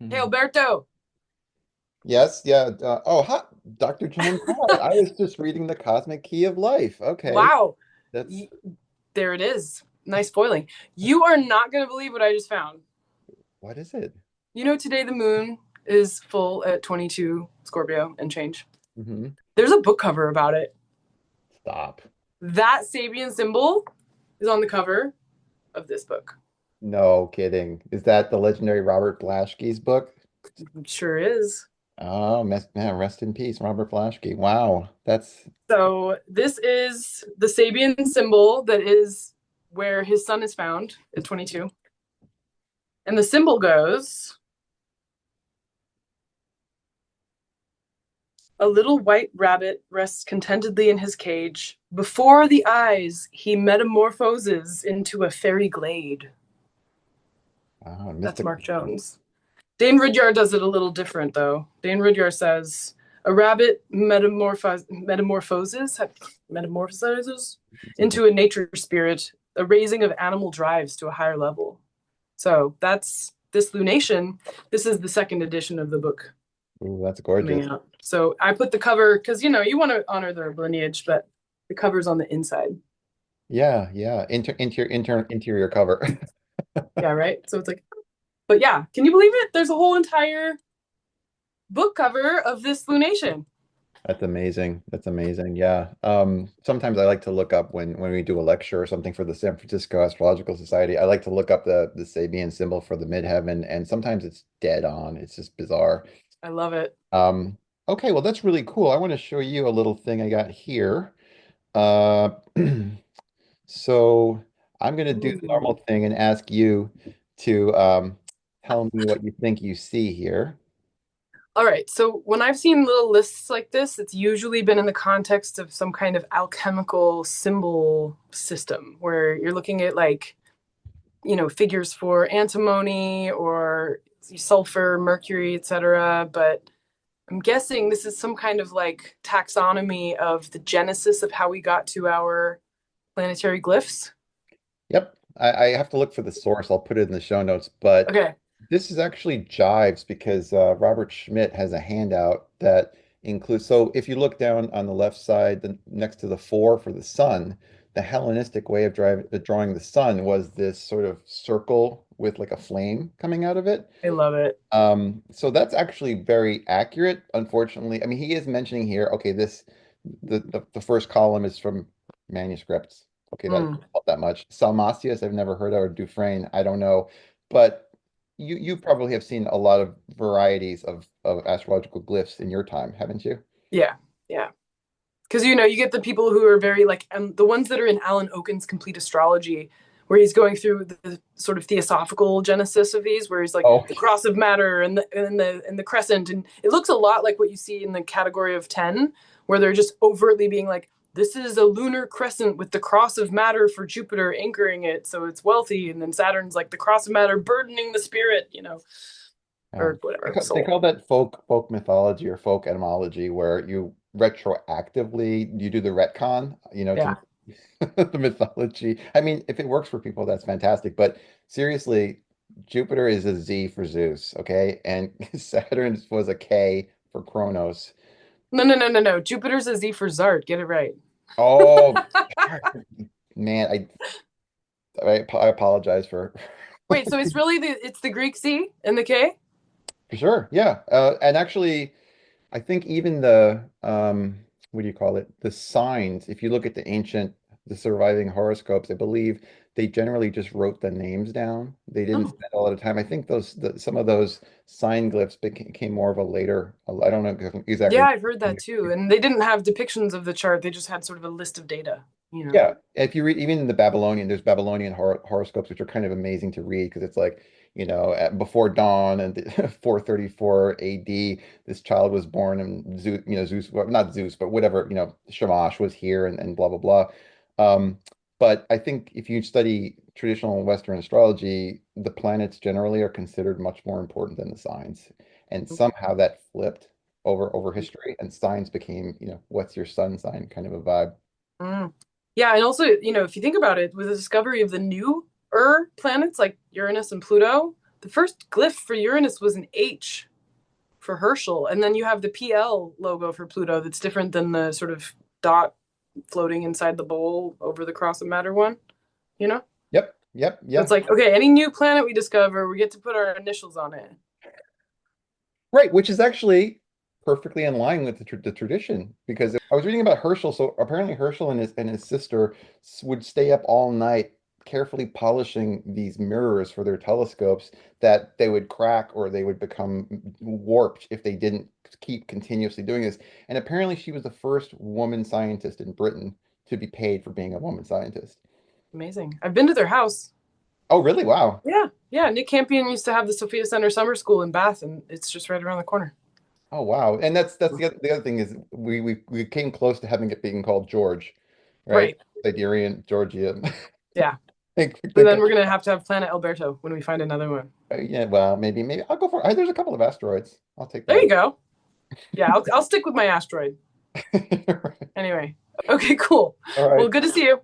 Hey, Alberto. Yes, yeah. Oh, hi, Dr. Jen. Hi. I was just reading The Cosmic Key of Life. Okay. Wow. That's Y- there it is. Nice foiling. You are not going to believe what I just found. what is it? Today the moon is full at 22 Scorpio and change. Hmm. There's a book cover about it. Stop. That Sabian symbol is on the cover of this book. No kidding. Is that the legendary Robert Blaschke's book? It sure is. Oh, man, rest in peace, Robert Blaschke. Wow. That's So, this is the Sabian symbol that is where his sun is found at 22. And the symbol goes: a little white rabbit rests contentedly in his cage. Before the eyes, he metamorphoses into a fairy glade. That's Mark mystical. Jones. Dane Rudyard does it a little different, though. Dane Rudyard says a rabbit metamorphoses It's like into a nature spirit, a raising of animal drives to a higher level. So that's this lunation. This is the second edition of the book ooh, that's gorgeous. coming out. So I put the cover because you want to honor their lineage, but the cover's on the inside. Yeah, yeah. Interior cover. Yeah, right. So it's like, but yeah, can you believe it? There's a whole entire book cover of this lunation. That's amazing. That's amazing. Yeah. Sometimes I like to look up when we do a lecture or something for the San Francisco Astrological Society. I like to look up the Sabian symbol for the midheaven, and sometimes it's dead on. It's just bizarre. I love it. Um, okay, well that's really cool. I want to show you a little thing I got here. Uh, so I'm going to do the Ooh. normal thing and ask you to tell me what you think you see here. All right. So when I've seen little lists like this, it's usually been in the context of some kind of alchemical symbol system where you're looking at figures for antimony or sulfur, mercury, etc. But I'm guessing this is some kind of like taxonomy of the genesis of how we got to our planetary glyphs. Yep. I have to look for the source. I'll put it in the show notes, but Okay. this is actually jives because Robert Schmidt has a handout that includes. So if you look down on the left side, next to the four for the sun, the Hellenistic way of drawing the sun was this sort of circle with like a flame coming out of it. I love it. So that's actually very accurate. Unfortunately, I mean, he is mentioning here, okay, the first column is from manuscripts. Okay, that Mm. not that much. Salmasius, I've never heard of, or Dufresne, I don't know. But you probably have seen a lot of varieties of astrological glyphs in your time, haven't you? Yeah. Yeah. Because you get the people who are very like, and the ones that are in Alan Oken's Complete Astrology, where he's going through the sort of theosophical genesis of these, where he's like Oh, the cross of matter and the crescent, and it looks a lot like what you see in the category of 10, where they're just overtly being like, this is a lunar crescent with the cross of matter for Jupiter anchoring it, so it's wealthy, and then Saturn's like the cross of matter burdening the spirit, yeah. or whatever They soul. call that folk mythology or folk etymology, where you retroactively you do the retcon, to Yeah. the mythology. I mean, if it works for people, that's fantastic. But seriously, Jupiter is a Z for Zeus, okay? And Saturn was a K for Kronos. No, no, no, no, no. Jupiter's a Z for Zart. Get it right. Oh, man, I apologize for Wait, so it's the Greek C and the K? for sure. Yeah. And actually, I think even the what do you call it? The signs, if you look at the surviving horoscopes, I believe they generally just wrote the names down. They didn't Oh, spend a lot of time. I think some of those sign glyphs became more of a later, I don't know yeah, exactly. I've heard that too. And they didn't have depictions of the chart. They just had sort of a list of data. Yeah, if you read even in the there's Babylonian horoscopes, which are kind of amazing to read because it's like, before dawn and 434 AD, this child was born and Zeus, well, not Zeus, but whatever, Shamash was here and blah, blah, blah. But I think if you study traditional Western astrology, the planets generally are considered much more important than the signs. And somehow that flipped over history and signs became, what's your sun sign kind of a vibe. Mm. Yeah, and also, if you think about it, with the discovery of the newer planets like Uranus and Pluto, the first glyph for Uranus was an H for Herschel, and then you have the PL logo for Pluto that's different than the sort of dot floating inside the bowl over the cross of matter one, you know? Yep, yep, So it's yeah. like, okay, any new planet we discover, we get to put our initials on it. Right, which is actually perfectly in line with the tradition because I was reading about Herschel. So apparently Herschel and his sister would stay up all night carefully polishing these mirrors for their telescopes that they would crack or they would become warped if they didn't keep continuously doing this. And apparently she was the first woman scientist in Britain to be paid for being a woman scientist. Amazing. I've been to their house. Oh, really? Wow. Yeah, yeah. Nick Campion used to have the Sophia Center Summer School in Bath, and it's just right around the corner. Oh, wow. And that's the other thing is we came close to having it being called George, right? Right. Siberian, Georgia. Yeah. Think, So think, then we're gonna have to have Planet Alberto when we find another one. yeah, well, maybe I'll go for there's a couple of asteroids. I'll take There that. you go. Yeah, I'll stick with my asteroid. Right. Anyway. Okay, cool. All Well, right. good to see you.